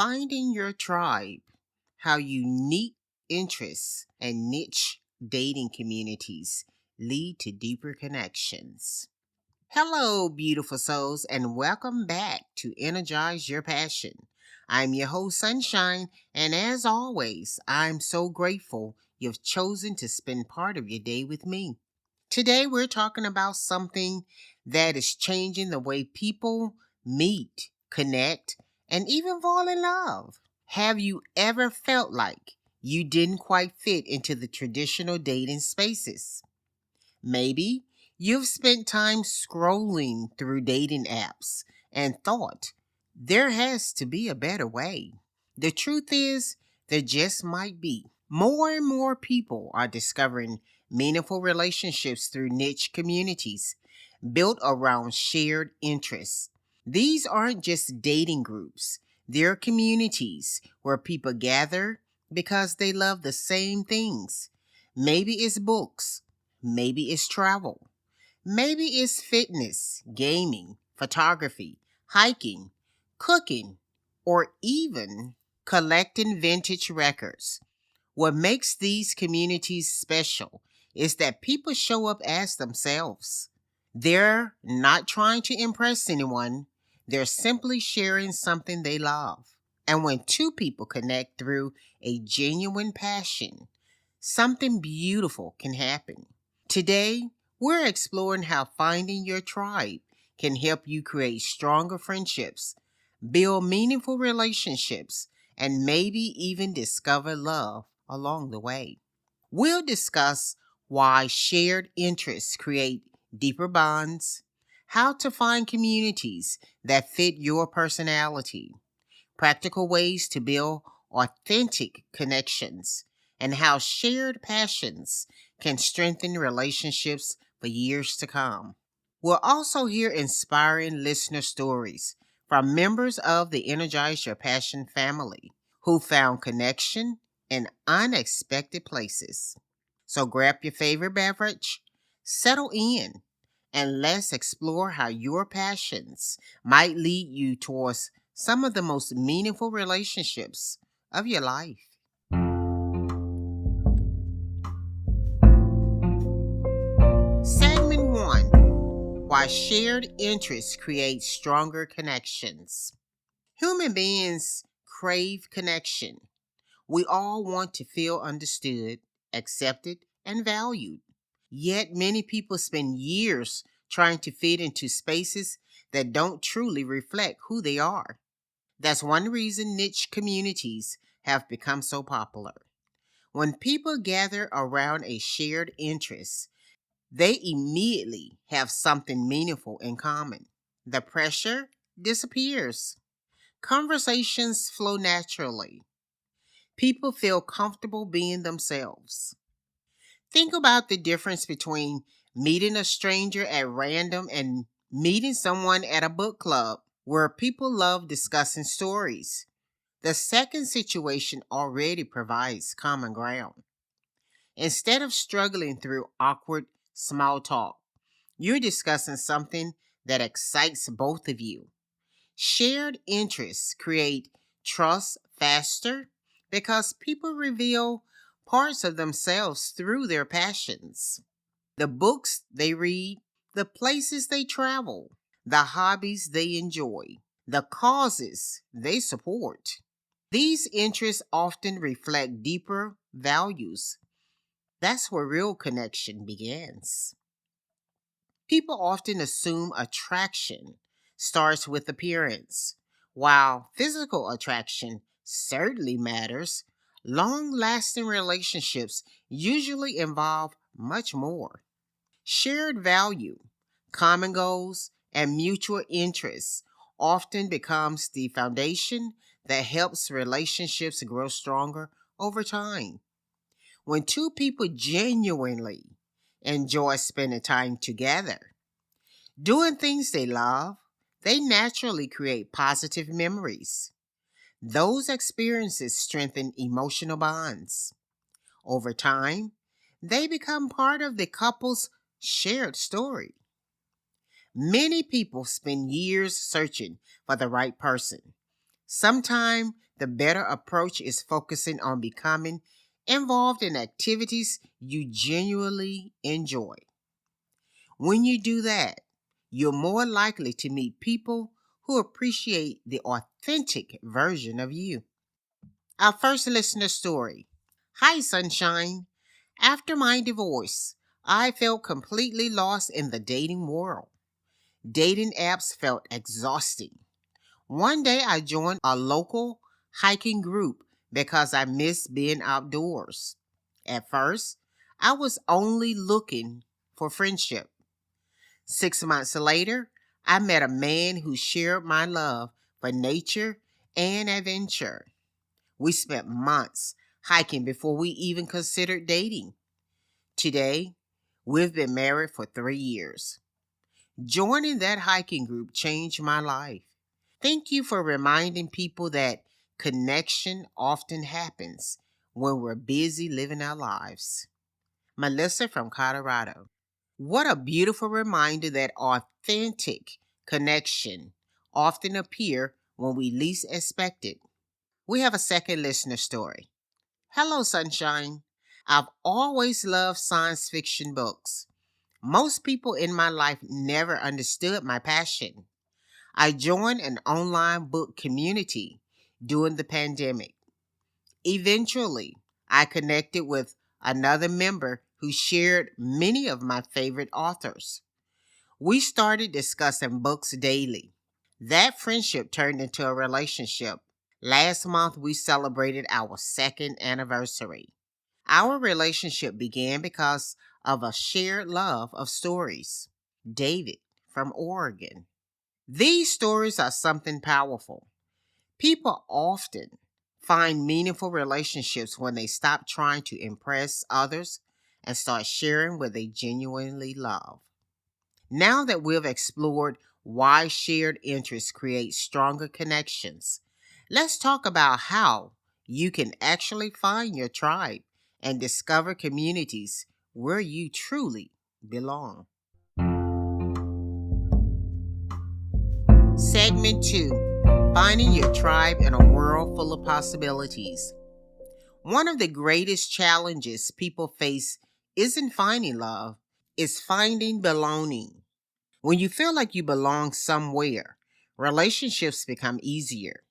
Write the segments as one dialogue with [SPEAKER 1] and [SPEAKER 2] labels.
[SPEAKER 1] Finding your tribe, how unique interests and niche dating communities lead to deeper connections. Hello, beautiful souls, and welcome back to Energize Your Passion. I'm your host, Sunshine, and as always, I'm so grateful you've chosen to spend part of your day with me. Today, we're talking about something that is changing the way people meet, connect, and even fall in love. Have you ever felt like you didn't quite fit into the traditional dating spaces? Maybe you've spent time scrolling through dating apps and thought there has to be a better way. The truth is, there just might be. More and more people are discovering meaningful relationships through niche communities built around shared interests. These aren't just dating groups, they're communities where people gather because they love the same things. Maybe it's books, maybe it's travel, maybe it's fitness, gaming, photography, hiking, cooking, or even collecting vintage records. What makes these communities special is that people show up as themselves. They're not trying to impress anyone, they're simply sharing something they love. And when two people connect through a genuine passion, something beautiful can happen. Today, we're exploring how finding your tribe can help you create stronger friendships, build meaningful relationships, and maybe even discover love along the way. We'll discuss why shared interests create deeper bonds, how to find communities that fit your personality, practical ways to build authentic connections, and how shared passions can strengthen relationships for years to come. We'll also hear inspiring listener stories from members of the Energize Your Passion family who found connection in unexpected places. So grab your favorite beverage, settle in, and let's explore how your passions might lead you towards some of the most meaningful relationships of your life. Segment 1: Why shared interests create stronger connections. Human beings crave connection. We all want to feel understood, accepted, and valued. Yet many people spend years trying to fit into spaces that don't truly reflect who they are. That's one reason niche communities have become so popular. When people gather around a shared interest, they immediately have something meaningful in common. The pressure disappears. Conversations flow naturally. People feel comfortable being themselves. Think about the difference between meeting a stranger at random and meeting someone at a book club where people love discussing stories. The second situation already provides common ground. Instead of struggling through awkward small talk, you're discussing something that excites both of you. Shared interests create trust faster because people reveal parts of themselves through their passions. The books they read, the places they travel, the hobbies they enjoy, the causes they support. These interests often reflect deeper values. That's where real connection begins. People often assume attraction starts with appearance. While physical attraction certainly matters, long lasting relationships usually involve much more. Shared value, common goals, and mutual interests often becomes the foundation that helps relationships grow stronger over time. When two people genuinely enjoy spending time together, doing things they love, they naturally create positive memories. Those experiences strengthen emotional bonds. Over time, they become part of the couple's shared story. Many people spend years searching for the right person. Sometimes The better approach is focusing on becoming involved in activities you genuinely enjoy. When you do that, you're more likely to meet people who appreciate the authentic version of you. Our first listener story. Hi, Sunshine. After my divorce, I felt completely lost in the dating world. Dating apps felt exhausting. One day I joined a local hiking group because I missed being outdoors. At first, I was only looking for friendship. 6 months later, I met a man who shared my love for nature and adventure. We spent months hiking before we even considered dating. Today, we've been married for 3 years. Joining that hiking group changed my life. Thank you for reminding people that connection often happens when we're busy living our lives. Melissa from Colorado. What a beautiful reminder that authentic connection often appear when we least expect it. We have a second listener story. Hello, Sunshine. I've always loved science fiction books. Most people in my life never understood my passion. I joined an online book community during the pandemic. Eventually, I connected with another member who shared many of my favorite authors. We started discussing books daily. That friendship turned into a relationship. Last month, we celebrated our second anniversary. Our relationship began because of a shared love of stories. David from Oregon. These stories are something powerful. People often find meaningful relationships when they stop trying to impress others and start sharing what they genuinely love. Now that we've explored why shared interests create stronger connections, let's talk about how you can actually find your tribe and discover communities where you truly belong. Segment 2. Finding your tribe in a world full of possibilities. One of the greatest challenges people face isn't finding love, it's finding belonging. When you feel like you belong somewhere, relationships become easier.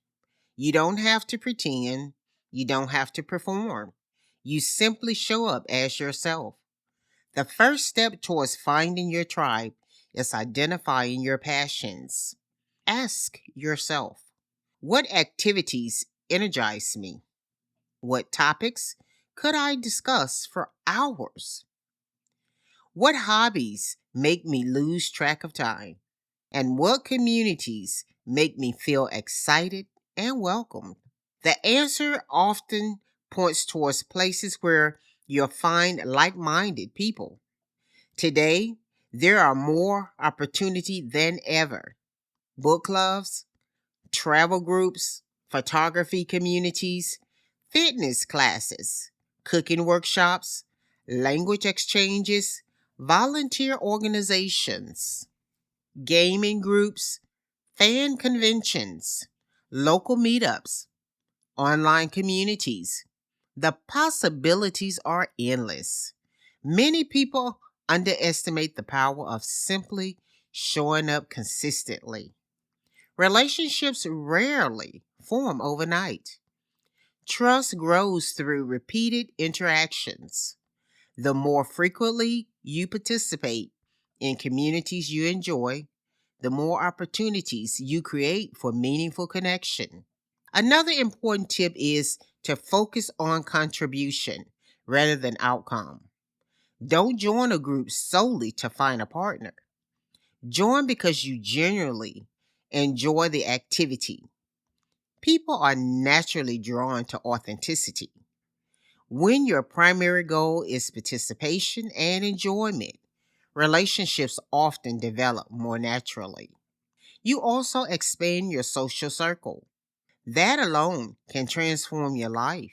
[SPEAKER 1] You don't have to pretend, you don't have to perform. You simply show up as yourself. The first step towards finding your tribe is identifying your passions. Ask yourself, what activities energize me? What topics could I discuss for hours? What hobbies make me lose track of time? And what communities make me feel excited and welcomed? The answer often points towards places where you'll find like minded people. Today, there are more opportunity than ever. Book clubs, travel groups, photography communities, fitness classes, cooking workshops, language exchanges, volunteer organizations, gaming groups, fan conventions, local meetups, online communities. The possibilities are endless. Many people underestimate the power of simply showing up consistently. Relationships rarely form overnight. Trust grows through repeated interactions. The more frequently you participate in communities you enjoy, the more opportunities you create for meaningful connection. Another important tip is to focus on contribution rather than outcome. Don't join a group solely to find a partner. Join because you genuinely enjoy the activity. People are naturally drawn to authenticity. When your primary goal is participation and enjoyment, relationships often develop more naturally. You also expand your social circle. That alone can transform your life.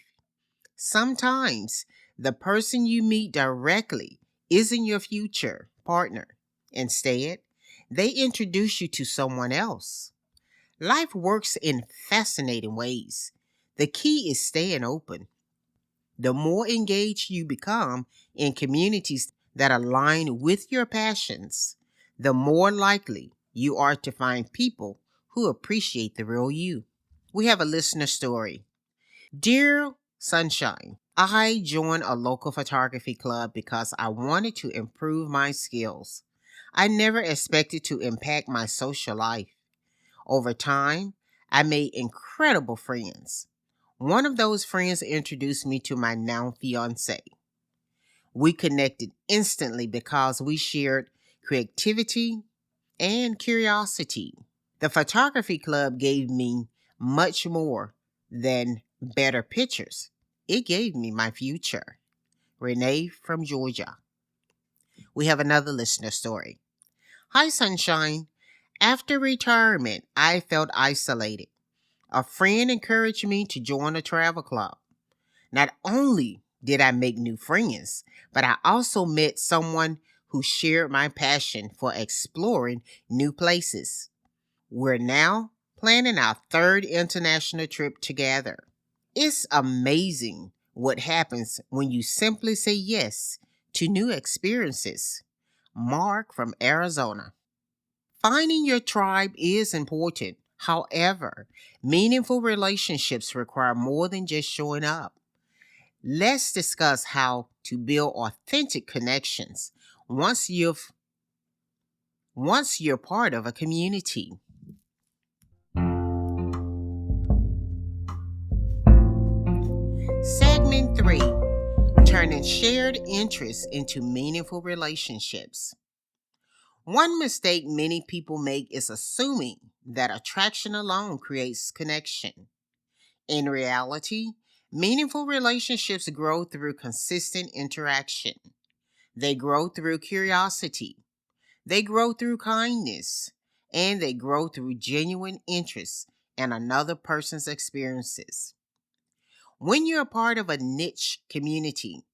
[SPEAKER 1] Sometimes the person you meet directly isn't your future partner. Instead, they introduce you to someone else. Life works in fascinating ways. The key is staying open. The more engaged you become in communities that align with your passions, the more likely you are to find people who appreciate the real you. We have a listener story. Dear Sunshine, I joined a local photography club because I wanted to improve my skills. I never expected to impact my social life. Over time, I made incredible friends. One of those friends introduced me to my now fiance. We connected instantly because we shared creativity and curiosity. The photography club gave me much more than better pictures. It gave me my future. Renee from Georgia. We have another listener story. Hi, Sunshine. After retirement, I felt isolated. A friend encouraged me to join a travel club. Not only did I make new friends, but I also met someone who shared my passion for exploring new places. We're now planning our third international trip together. It's amazing what happens when you simply say yes to new experiences. Mark from Arizona. Finding your tribe is important. However, meaningful relationships require more than just showing up. Let's discuss how to build authentic connections once you've once you're part of a community. Segment 3: Turning shared interests into meaningful relationships. One mistake many people make is assuming that attraction alone creates connection. In reality, meaningful relationships grow through consistent interaction. They grow through curiosity. They grow through kindness. And they grow through genuine interest in another person's experiences. When you're a part of a niche community,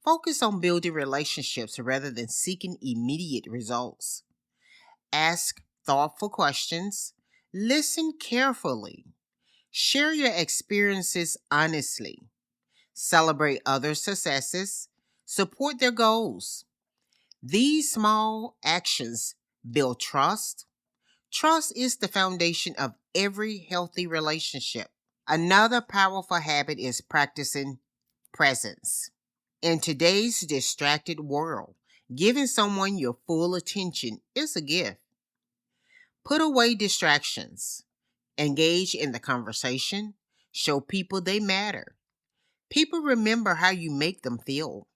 [SPEAKER 1] focus on building relationships rather than seeking immediate results. Ask thoughtful questions. Listen carefully. Share your experiences honestly. Celebrate others' successes. Support their goals. These small actions build trust. Trust is the foundation of every healthy relationship. Another powerful habit is practicing presence. In today's distracted world, giving someone your full attention is a gift. Put away distractions. Engage in the conversation. Show people they matter. People remember how you make them feel.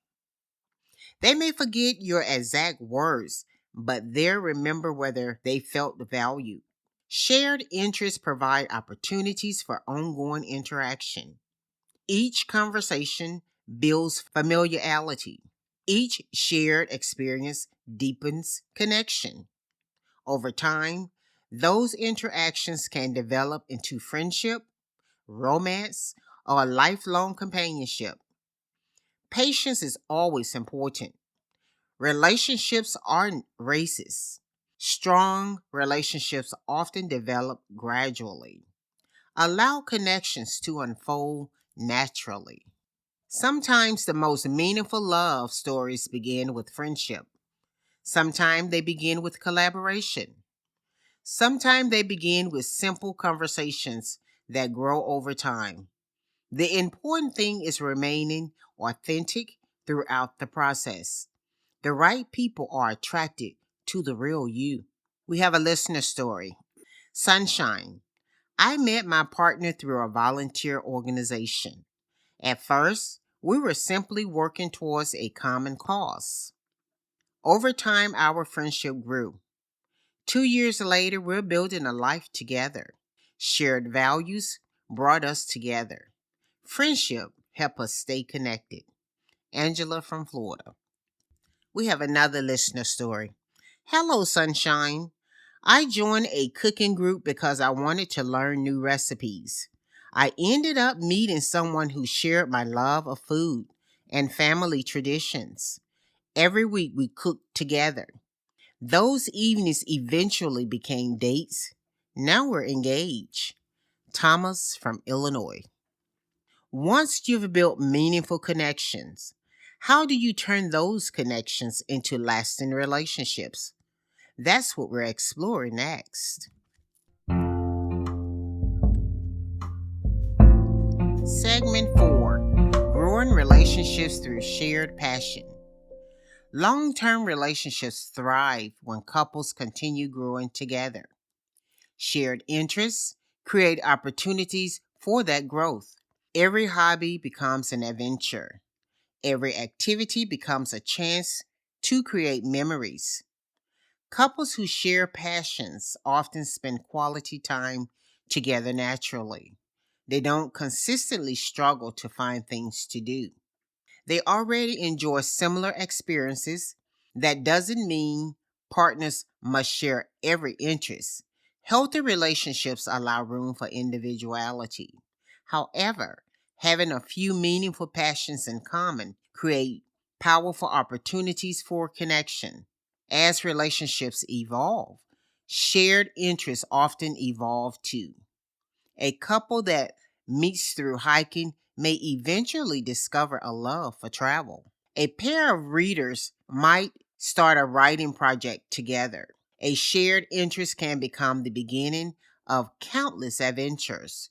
[SPEAKER 1] They may forget your exact words, but they'll remember whether they felt valued. Shared interests provide opportunities for ongoing interaction. Each conversation builds familiarity. Each shared experience deepens connection. Over time, those interactions can develop into friendship, romance, or a lifelong companionship. Patience is always important. Relationships aren't races. Strong relationships often develop gradually. Allow connections to unfold naturally. Sometimes the most meaningful love stories begin with friendship. Sometimes they begin with collaboration. Sometimes they begin with simple conversations that grow over time. The important thing is remaining authentic throughout the process. The right people are attracted to the real you. We have a listener story. Sunshine. I met my partner through a volunteer organization. At first, we were simply working towards a common cause. Over time, our friendship grew. 2 years later, we're building a life together. Shared values brought us together. Friendship helped us stay connected. Angela from Florida. We have another listener story. Hello, Sunshine. I joined a cooking group because I wanted to learn new recipes. I ended up meeting someone who shared my love of food and family traditions. Every week we cooked together. Those evenings eventually became dates. Now we're engaged. Thomas from Illinois. Once you've built meaningful connections, how do you turn those connections into lasting relationships? That's what we're exploring next. Segment 4: Growing relationships through shared passion. Long term relationships thrive when couples continue growing together. Shared interests create opportunities for that growth. Every hobby becomes an adventure. Every activity becomes a chance to create memories. Couples who share passions often spend quality time together naturally. They don't consistently struggle to find things to do. They already enjoy similar experiences. That doesn't mean partners must share every interest. Healthy relationships allow room for individuality. However, having a few meaningful passions in common create powerful opportunities for connection. As relationships evolve, shared interests often evolve too. A couple that meets through hiking may eventually discover a love for travel. A pair of readers might start a writing project together. A shared interest can become the beginning of countless adventures.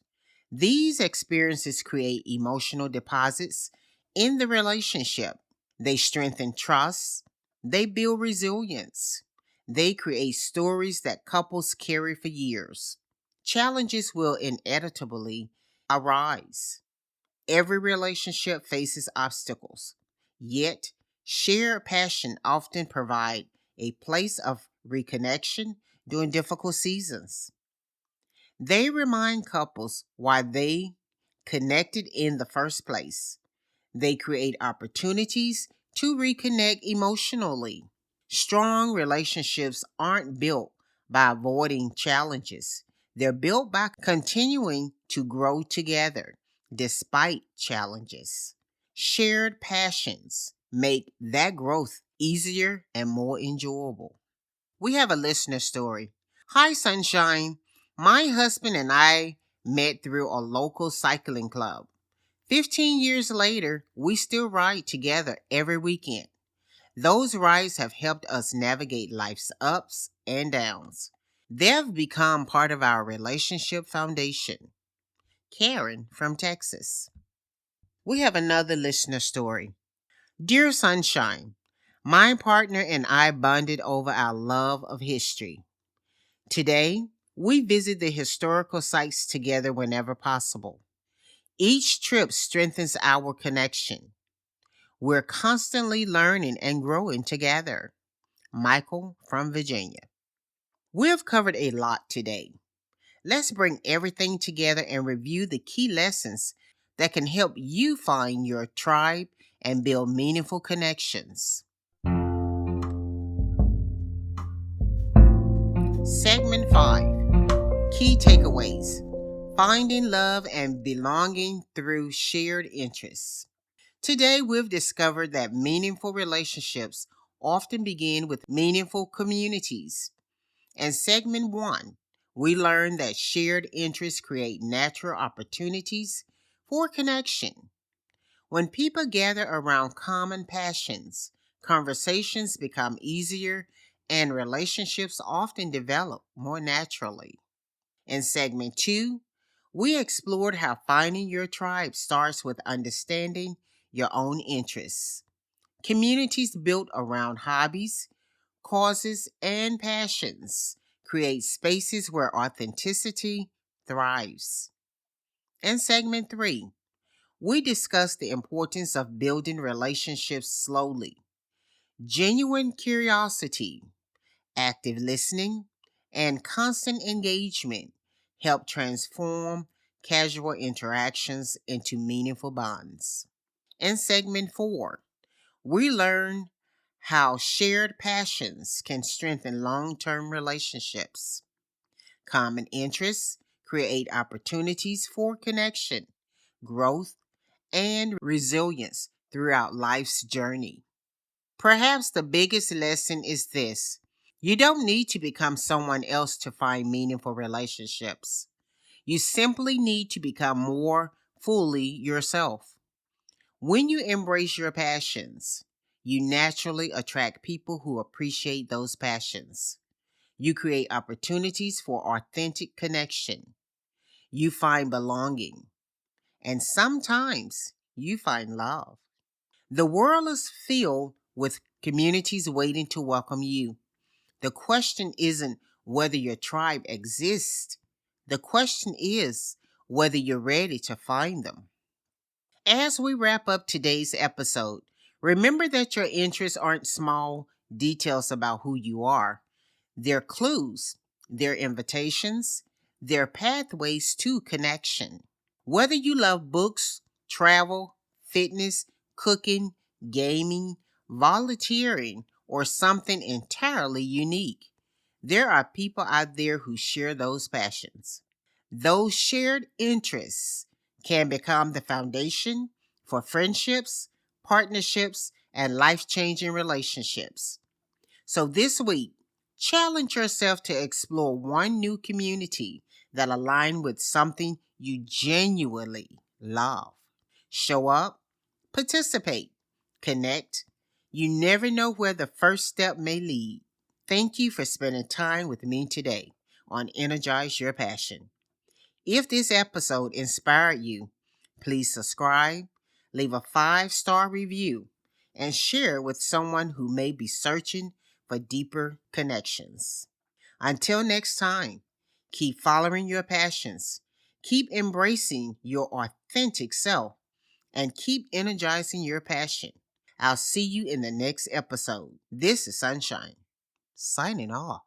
[SPEAKER 1] These experiences create emotional deposits in the relationship. They strengthen trust. They build resilience. They create stories that couples carry for years. Challenges will inevitably arise. Every relationship faces obstacles. Yet, shared passion often provide a place of reconnection during difficult seasons. They remind couples why they connected in the first place. They create opportunities to reconnect emotionally. Strong relationships aren't built by avoiding challenges. They're built by continuing to grow together despite challenges. Shared passions make that growth easier and more enjoyable. We have a listener story. Hi, Sunshine. My husband and I met through a local cycling club. 15 years later, we still ride together every weekend. Those rides have helped us navigate life's ups and downs. They've become part of our relationship foundation. Karen from Texas. We have another listener story. Dear Sunshine, my partner and I bonded over our love of history. Today, we visit the historical sites together whenever possible. Each trip strengthens our connection. We're constantly learning and growing together. Michael from Virginia. We have covered a lot today. Let's bring everything together and review the key lessons that can help you find your tribe and build meaningful connections. Segment 5: Key Takeaways: Finding Love and Belonging Through Shared Interests. Today, we've discovered that meaningful relationships often begin with meaningful communities. In segment 1, we learned that shared interests create natural opportunities for connection. When people gather around common passions, conversations become easier and relationships often develop more naturally. In segment 2, we explored how finding your tribe starts with understanding your own interests. Communities built around hobbies, causes, and passions create spaces where authenticity thrives. In segment 3, we discussed the importance of building relationships slowly. Genuine curiosity, active listening, and constant engagement help transform casual interactions into meaningful bonds. In segment 4, we learn how shared passions can strengthen long term relationships. Common interests create opportunities for connection, growth, and resilience throughout life's journey. Perhaps the biggest lesson is this: you don't need to become someone else to find meaningful relationships. You simply need to become more fully yourself. When you embrace your passions, you naturally attract people who appreciate those passions. You create opportunities for authentic connection. You find belonging. And sometimes you find love. The world is filled with communities waiting to welcome you. The question isn't whether your tribe exists. The question is whether you're ready to find them. As we wrap up today's episode, remember that your interests aren't small details about who you are. They're clues, they're invitations, they're pathways to connection. Whether you love books, travel, fitness, cooking, gaming, volunteering, or something entirely unique, there are people out there who share those passions. Those shared interests can become the foundation for friendships, partnerships, and life changing relationships. So this week, challenge yourself to explore one new community that aligns with something you genuinely love. Show up, participate, connect. You never know where the first step may lead. Thank you for spending time with me today on Energize Your Passion. If this episode inspired you, please subscribe, leave a 5-star review, and share with someone who may be searching for deeper connections. Until next time, keep following your passions, keep embracing your authentic self, and keep energizing your passion. I'll see you in the next episode. This is Sunshine, signing off.